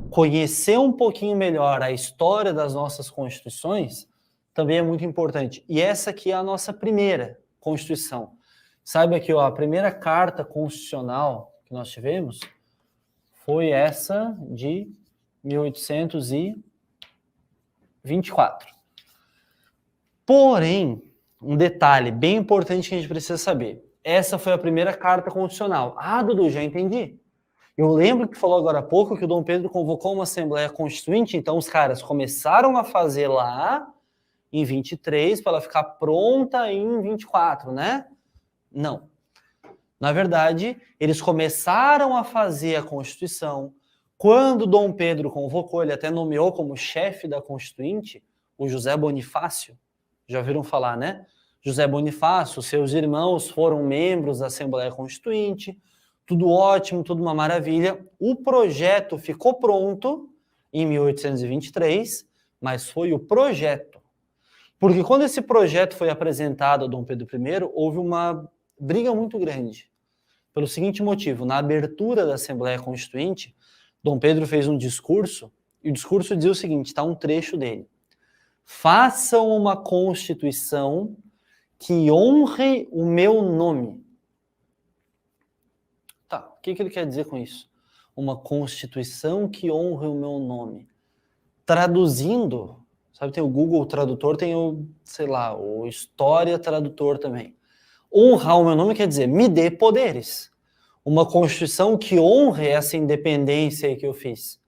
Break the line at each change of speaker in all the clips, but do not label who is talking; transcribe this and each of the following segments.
Conhecer um pouquinho melhor a história das nossas constituições também é muito importante. E essa aqui é a nossa primeira Constituição. Saiba que a primeira carta constitucional que nós tivemos foi essa de 1824. Porém, um detalhe bem importante que a gente precisa saber. Essa foi a primeira carta constitucional. Ah, Dudu, já entendi. Eu lembro que falou agora há pouco que o Dom Pedro convocou uma Assembleia Constituinte, então os caras começaram a fazer lá em 23 para ela ficar pronta em 24, né? Não. Na verdade, eles começaram a fazer a Constituição. Quando Dom Pedro convocou, ele até nomeou como chefe da Constituinte o José Bonifácio. Já ouviram falar, né? José Bonifácio, seus irmãos foram membros da Assembleia Constituinte. Tudo ótimo, tudo uma maravilha. O projeto ficou pronto em 1823, mas foi o projeto. Porque quando esse projeto foi apresentado a Dom Pedro I, houve uma briga muito grande. Pelo seguinte motivo, na abertura da Assembleia Constituinte, Dom Pedro fez um discurso, e o discurso dizia o seguinte, está um trecho dele. Façam uma Constituição que honre o meu nome. Tá, o que ele quer dizer com isso? Uma Constituição que honre o meu nome. Traduzindo, sabe, tem o Google Tradutor, tem o, sei lá, o História Tradutor também. Honrar o meu nome quer dizer, me dê poderes. Uma Constituição que honre essa independência aí que eu fiz.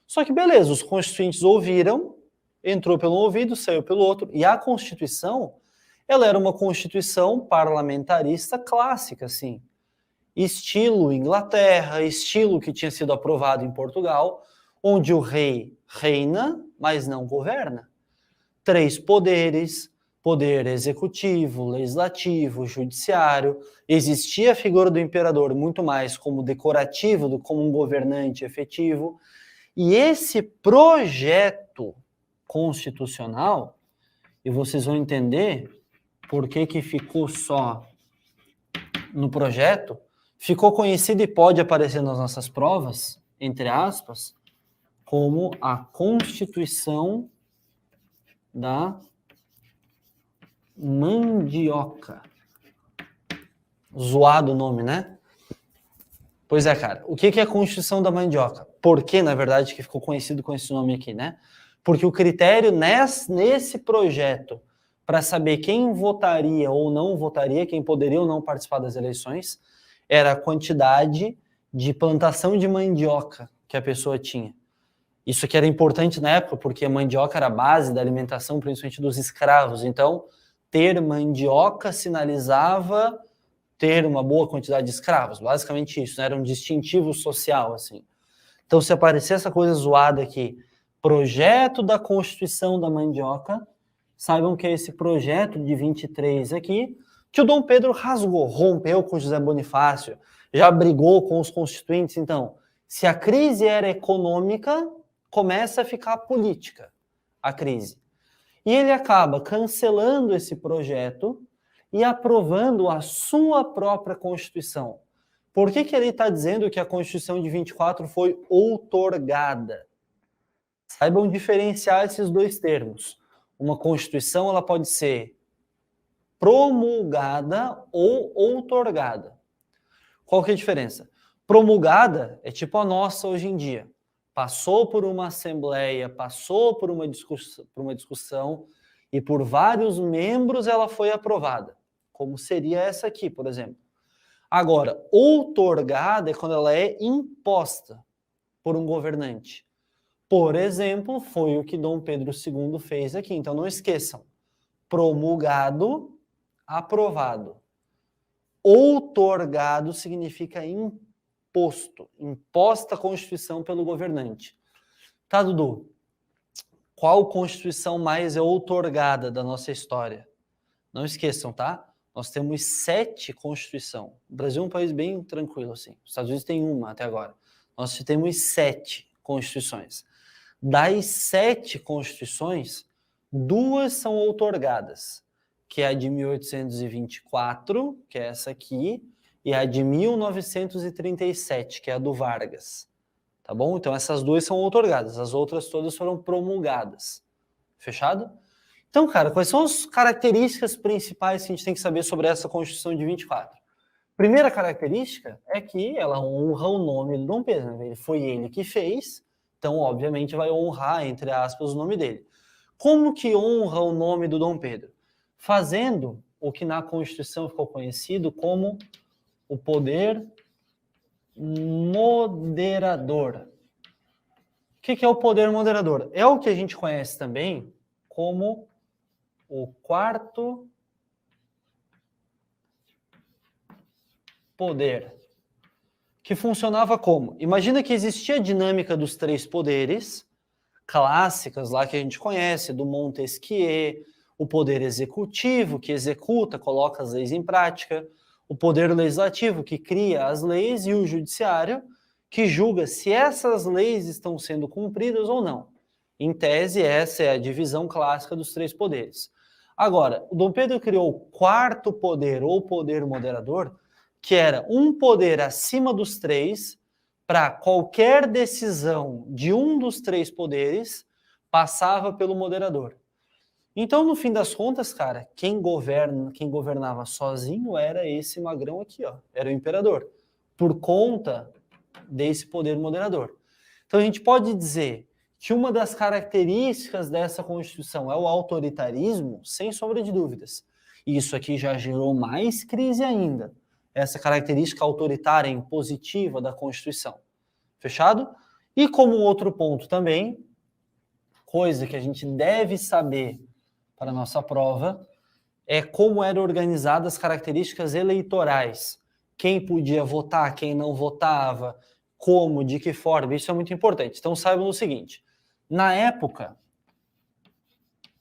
Só que beleza, os constituintes ouviram, entrou pelo ouvido, saiu pelo outro, e a Constituição, ela era uma Constituição parlamentarista clássica, assim. Estilo Inglaterra, estilo que tinha sido aprovado em Portugal, onde o rei reina, mas não governa. 3 poderes, poder executivo, legislativo, judiciário. Existia a figura do imperador muito mais como decorativo do que como um governante efetivo. E esse projeto constitucional, e vocês vão entender por que ficou só no projeto, ficou conhecido e pode aparecer nas nossas provas, entre aspas, como a Constituição da Mandioca. Zoado o nome, né? Pois é, cara. O que é a Constituição da Mandioca? Por que, na verdade, que ficou conhecido com esse nome aqui, né? Porque o critério nesse projeto para saber quem votaria ou não votaria, quem poderia ou não participar das eleições, era a quantidade de plantação de mandioca que a pessoa tinha. Isso aqui era importante na época, porque a mandioca era a base da alimentação, principalmente dos escravos. Então, ter mandioca sinalizava ter uma boa quantidade de escravos. Basicamente isso, né? Era um distintivo social, assim. Então, se aparecer essa coisa zoada aqui, projeto da Constituição da Mandioca, saibam que é esse projeto de 23 aqui, que o Dom Pedro rasgou, rompeu com José Bonifácio, já brigou com os constituintes. Então, se a crise era econômica, começa a ficar política, a crise. E ele acaba cancelando esse projeto e aprovando a sua própria Constituição. Por que ele está dizendo que a Constituição de 24 foi outorgada? Saibam diferenciar esses dois termos. Uma Constituição ela pode ser promulgada ou outorgada. Qual que é a diferença? Promulgada é tipo a nossa hoje em dia. Passou por uma assembleia, passou por uma discussão e por vários membros ela foi aprovada, como seria essa aqui, por exemplo. Agora, outorgada é quando ela é imposta por um governante. Por exemplo, foi o que Dom Pedro II fez aqui. Então, não esqueçam. Promulgado, aprovado. Outorgado significa imposto. Imposta a Constituição pelo governante. Tá, Dudu? Qual Constituição mais é outorgada da nossa história? Não esqueçam, tá? Nós temos 7 Constituições. O Brasil é um país bem tranquilo, assim. Os Estados Unidos tem uma até agora. Nós temos 7 Constituições. Das 7 Constituições, 2 são outorgadas. que é a de 1824, que é essa aqui, e a de 1937, que é a do Vargas. Tá bom? Então essas duas são outorgadas, as outras todas foram promulgadas. Fechado? Então, cara, quais são as características principais que a gente tem que saber sobre essa Constituição de 24? Primeira característica é que ela honra o nome do Dom Pedro. Foi ele que fez, então, obviamente, vai honrar, entre aspas, o nome dele. Como que honra o nome do Dom Pedro? Fazendo o que na Constituição ficou conhecido como o poder moderador. O que é o poder moderador? É o que a gente conhece também como o quarto poder, que funcionava como? Imagina que existia a dinâmica dos três poderes clássicas lá que a gente conhece, do Montesquieu, o poder executivo, que executa, coloca as leis em prática, o poder legislativo, que cria as leis, e o judiciário, que julga se essas leis estão sendo cumpridas ou não. Em tese, essa é a divisão clássica dos três poderes. Agora, o Dom Pedro criou o quarto poder, ou poder moderador, que era um poder acima dos três, para qualquer decisão de um dos três poderes, passava pelo moderador. Então, no fim das contas, cara, quem governava sozinho era esse magrão aqui, ó, era o imperador, por conta desse poder moderador. Então, a gente pode dizer que uma das características dessa Constituição é o autoritarismo, sem sombra de dúvidas. E isso aqui já gerou mais crise ainda, essa característica autoritária impositiva da Constituição. Fechado? E como outro ponto também, coisa que a gente deve saber para a nossa prova, é como eram organizadas as características eleitorais. Quem podia votar, quem não votava, como, de que forma, isso é muito importante. Então saibam o seguinte, na época,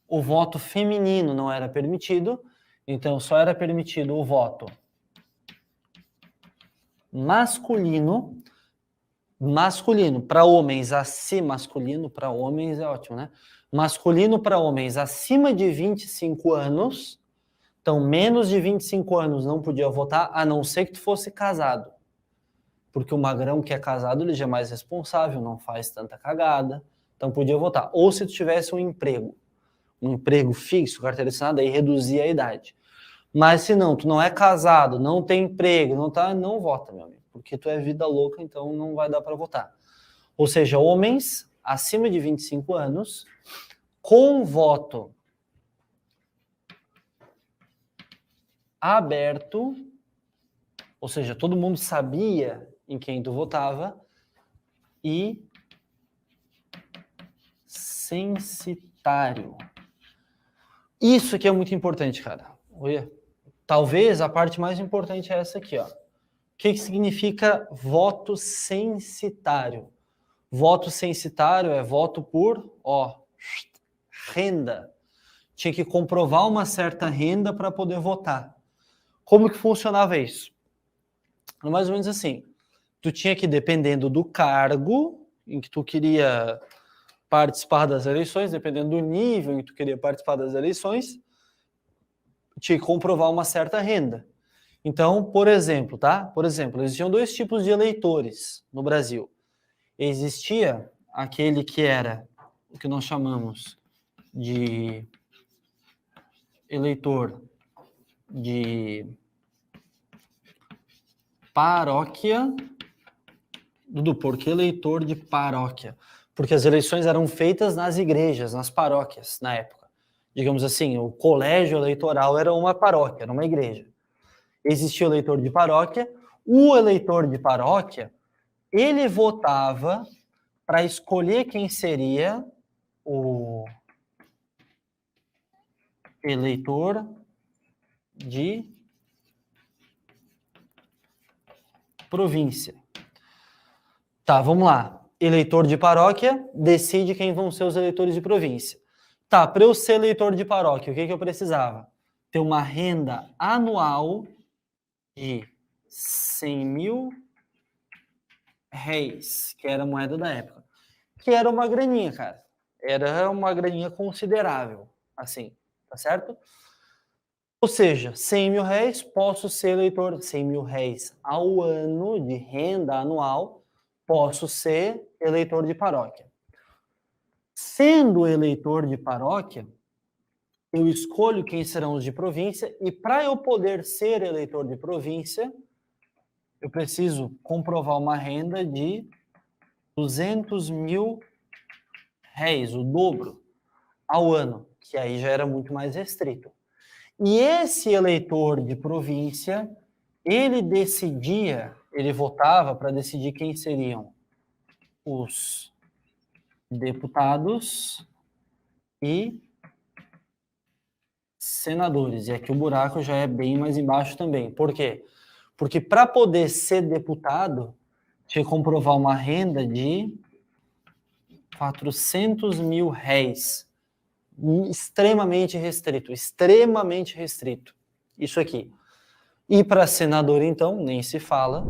o voto feminino não era permitido, então só era permitido o voto masculino para homens masculino para homens é ótimo, né? Masculino para homens acima de 25 anos, então menos de 25 anos não podia votar, a não ser que tu fosse casado. Porque o magrão que é casado, ele já é mais responsável, não faz tanta cagada, então podia votar. Ou se tu tivesse um emprego fixo, carteira assinada, aí reduzia a idade. Mas se não, tu não é casado, não tem emprego, não vota, meu amigo, porque tu é vida louca, então não vai dar para votar. Ou seja, homens acima de 25 anos, com voto aberto, ou seja, todo mundo sabia em quem tu votava, e censitário. Isso aqui é muito importante, cara. Olha, talvez a parte mais importante é essa aqui, ó. O que significa voto censitário? Voto censitário é voto por, renda. Tinha que comprovar uma certa renda para poder votar. Como que funcionava isso? Mais ou menos assim. Tu tinha que, dependendo do cargo em que tu queria participar das eleições, dependendo do nível em que tu queria participar das eleições, tinha que comprovar uma certa renda. Então, por exemplo, existiam dois tipos de eleitores no Brasil. Existia aquele que era o que nós chamamos de eleitor de paróquia. Dudu, por que eleitor de paróquia? Porque as eleições eram feitas nas igrejas, nas paróquias, na época. Digamos assim, o colégio eleitoral era uma paróquia, era uma igreja. Existia o eleitor de paróquia. O eleitor de paróquia, ele votava para escolher quem seria o eleitor de província. Tá, vamos lá. Eleitor de paróquia decide quem vão ser os eleitores de província. Tá, para eu ser eleitor de paróquia, o que eu precisava? Ter uma renda anual de 100 mil réis, que era a moeda da época. Que era uma graninha, cara. Era uma graninha considerável, assim, tá certo? Ou seja, 100 mil réis, posso ser eleitor, 100 mil réis ao ano de renda anual, posso ser eleitor de paróquia. Sendo eleitor de paróquia, eu escolho quem serão os de província, e para eu poder ser eleitor de província, eu preciso comprovar uma renda de 200 mil réis, o dobro, ao ano, que aí já era muito mais restrito. E esse eleitor de província, ele decidia, ele votava para decidir quem seriam os deputados e senadores. E aqui o buraco já é bem mais embaixo também. Por quê? Porque para poder ser deputado, tinha que comprovar uma renda de 400 mil réis. Extremamente restrito, extremamente restrito. Isso aqui. E para senador, então, nem se fala.